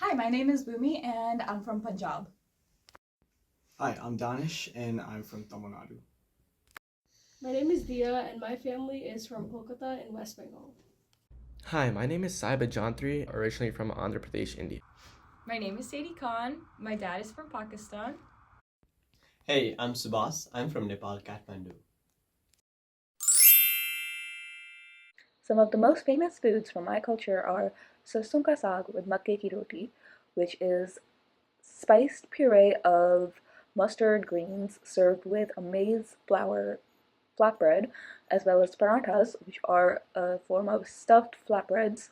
Hi, my name is Bhumi and I'm from Punjab. Hi, I'm Danish and I'm from Tamil Nadu. My name is Dia, and my family is from Kolkata in West Bengal. Hi, my name is Saiba Jantri, originally from Andhra Pradesh, India. My name is Sadie Khan. My dad is from Pakistan. Hey, I'm Subhas. I'm from Nepal, Kathmandu. Some of the most famous foods from my culture are sarson ka saag with makke ki roti, which is spiced puree of mustard greens served with a maize flour flatbread, as well as parathas, which are a form of stuffed flatbreads,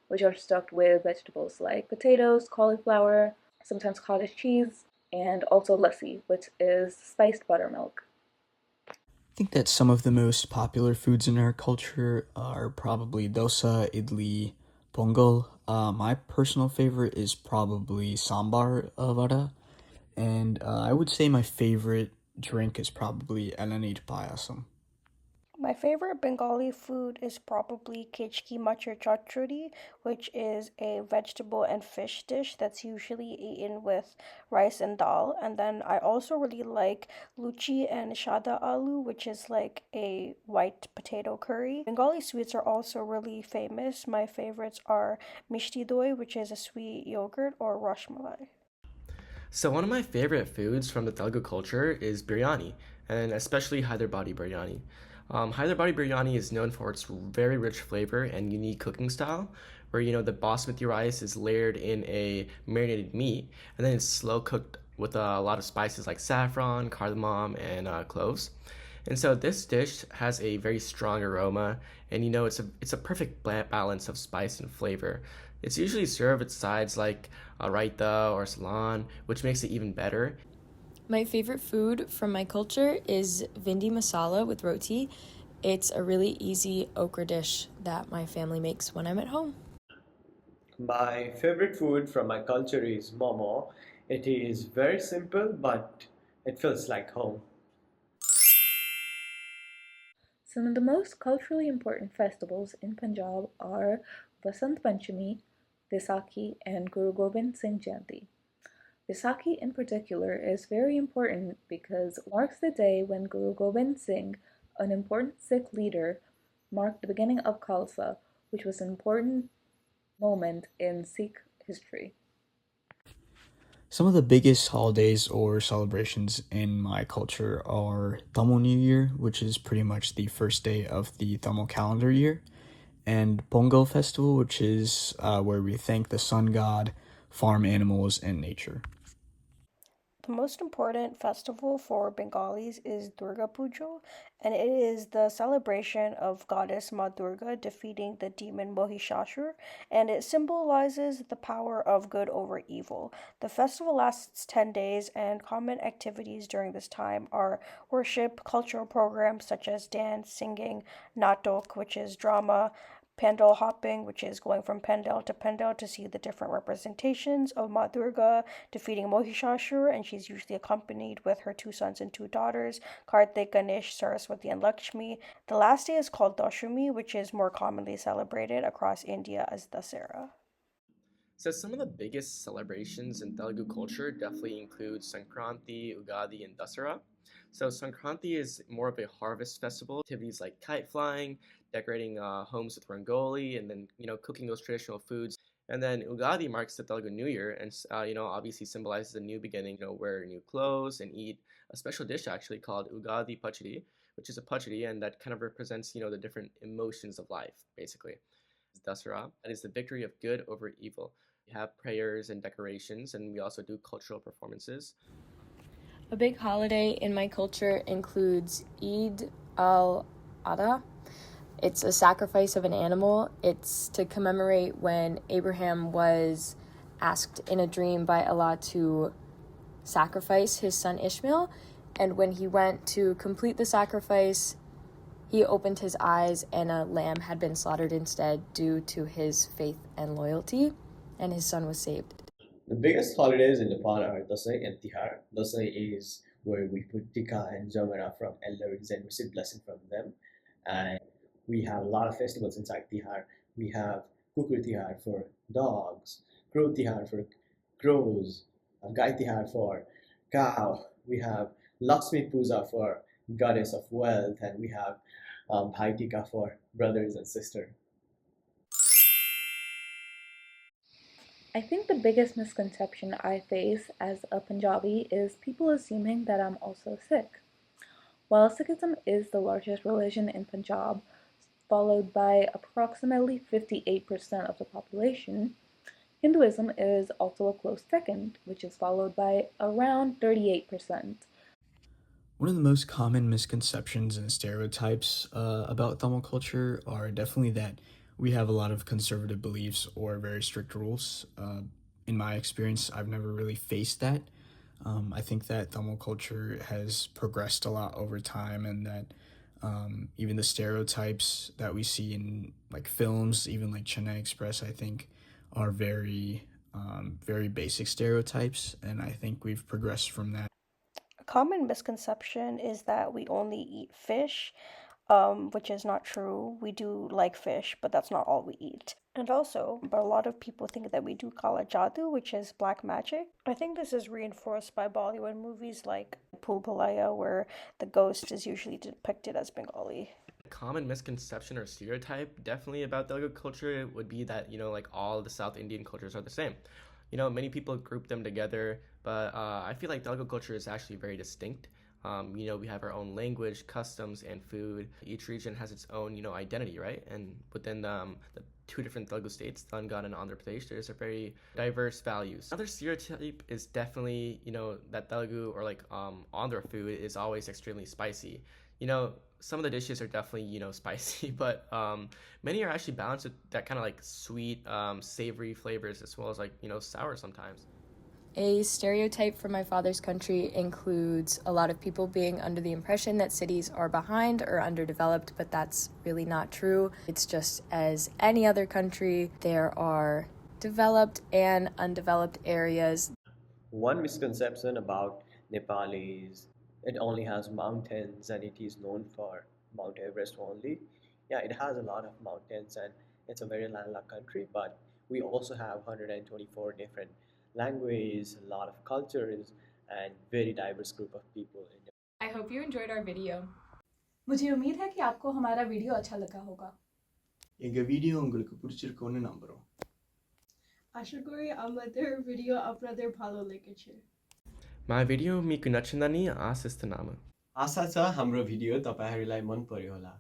which are stuffed with vegetables like potatoes, cauliflower, sometimes cottage cheese, and also lassi, which is spiced buttermilk. I think that some of the most popular foods in our culture are probably dosa, idli, pongal. My personal favorite is probably sambar vada, and I would say my favorite drink is probably elanit payasam. My favorite Bengali food is probably kichki machar chachuri, which is a vegetable and fish dish that's usually eaten with rice and dal. And then I also really like luchi and shada aloo, which is like a white potato curry. Bengali sweets are also really famous. My favorites are mishti doi, which is a sweet yogurt, or rashmalai. So, one of my favorite foods from the Telugu culture is biryani, and especially Hyderabadi biryani. Hyderabadi biryani is known for its very rich flavor and unique cooking style, where the basmati rice is layered in a marinated meat, and then it's slow cooked with a lot of spices like saffron, cardamom, and cloves. And so this dish has a very strong aroma, and it's a perfect balance of spice and flavor. It's usually served with sides like raita or salon, which makes it even better. My favorite food from my culture is vindi masala with roti. It's a really easy okra dish that my family makes when I'm at home. My favorite food from my culture is momo. It is very simple, but it feels like home. Some of the most culturally important festivals in Punjab are Vasant Panchami, Vaisakhi, and Guru Gobind Singh Jayanti. Vaisakhi in particular is very important because it marks the day when Guru Gobind Singh, an important Sikh leader, marked the beginning of Khalsa, which was an important moment in Sikh history. Some of the biggest holidays or celebrations in my culture are Tamil New Year, which is pretty much the first day of the Tamil calendar year, and Pongal Festival, which is where we thank the sun god, farm animals, and nature. The most important festival for Bengalis is Durga Puja, and it is the celebration of goddess Ma Durga defeating the demon Mohishashur, and it symbolizes the power of good over evil. The festival lasts 10 days, and common activities during this time are worship, cultural programs such as dance, singing, natok, which is drama, pandal hopping, which is going from pandal to pandal to see the different representations of Ma Durga defeating Mohishashur, and she's usually accompanied with her two sons and two daughters, Kartik, Ganesh, Saraswati, and Lakshmi. The last day is called Dashami, which is more commonly celebrated across India as Dasera. So some of the biggest celebrations in Telugu culture definitely include Sankranti, Ugadi, and Dasara. So Sankranti is more of a harvest festival. Activities like kite flying, decorating homes with rangoli, and then cooking those traditional foods. And then Ugadi marks the Telugu New Year, and obviously symbolizes a new beginning. Wear new clothes and eat a special dish actually called Ugadi Pachadi, which is a pachadi, and that kind of represents the different emotions of life, basically. Dasara, that is the victory of good over evil. We have prayers and decorations, and we also do cultural performances. A big holiday in my culture includes Eid al-Adha. It's a sacrifice of an animal. It's to commemorate when Abraham was asked in a dream by Allah to sacrifice his son Ishmael. And when he went to complete the sacrifice, he opened his eyes and a lamb had been slaughtered instead due to his faith and loyalty, and his son was saved. The biggest holidays in Nepal are Dasai and Tihar. Dasai is where we put Tika and Jamara from elders and receive blessing from them. And we have a lot of festivals inside Tihar. We have Kukur Tihar for dogs. Crow Tihar for crows, Gai Tihar for cow. We have Lakshmi Puja for goddess of wealth, and we have Bhai Tika for brothers and sisters. I think the biggest misconception I face as a Punjabi is people assuming that I'm also Sikh. While Sikhism is the largest religion in Punjab, followed by approximately 58% of the population, Hinduism is also a close second, which is followed by around 38%. One of the most common misconceptions and stereotypes about Tamil culture are definitely that we have a lot of conservative beliefs or very strict rules. In my experience, I've never really faced that. I think that Tamil culture has progressed a lot over time, and that even the stereotypes that we see in like films, even like Chennai Express, I think are very basic stereotypes, and I think we've progressed from that. A common misconception is that we only eat fish, which is not true. We do like fish, but that's not all we eat. And also, but a lot of people think that we do kala jadoo, which is black magic. I think this is reinforced by Bollywood movies like Bhool Bhulaiya, where the ghost is usually depicted as Bengali. Common misconception or stereotype definitely about Telugu culture would be that, like all the South Indian cultures are the same. Many people group them together, but I feel like Telugu culture is actually very distinct. We have our own language, customs, and food. Each region has its own, identity, right? And within the two different Telugu states, Telangana and Andhra Pradesh, there's a very diverse values. Another stereotype is definitely, that Telugu or like Andhra food is always extremely spicy. Some of the dishes are definitely, spicy, but many are actually balanced with that kind of like sweet, savory flavors as well as like, sour sometimes. A stereotype from my father's country includes a lot of people being under the impression that cities are behind or underdeveloped, but that's really not true. It's just as any other country, there are developed and undeveloped areas. One misconception about Nepal is it only has mountains and it is known for Mount Everest only. Yeah, it has a lot of mountains and it's a very landlocked country, but we also have 124 different languages, a lot of cultures, and very diverse group of people in I hope you enjoyed our video. मुझे उम्मीद है कि आपको हमारा video अच्छा लगा होगा. எங்க வீடியோ உங்களுக்கு பிடிச்சிருக்கும்னு நம்புறோம். আশা করি আমাদের ভিডিও আপনাদের ভালো লেগেছে। My video miku nachindani asistanamu. आशा छ हाम्रो भिडियो तपाईँहरूलाई मन पर्यो होला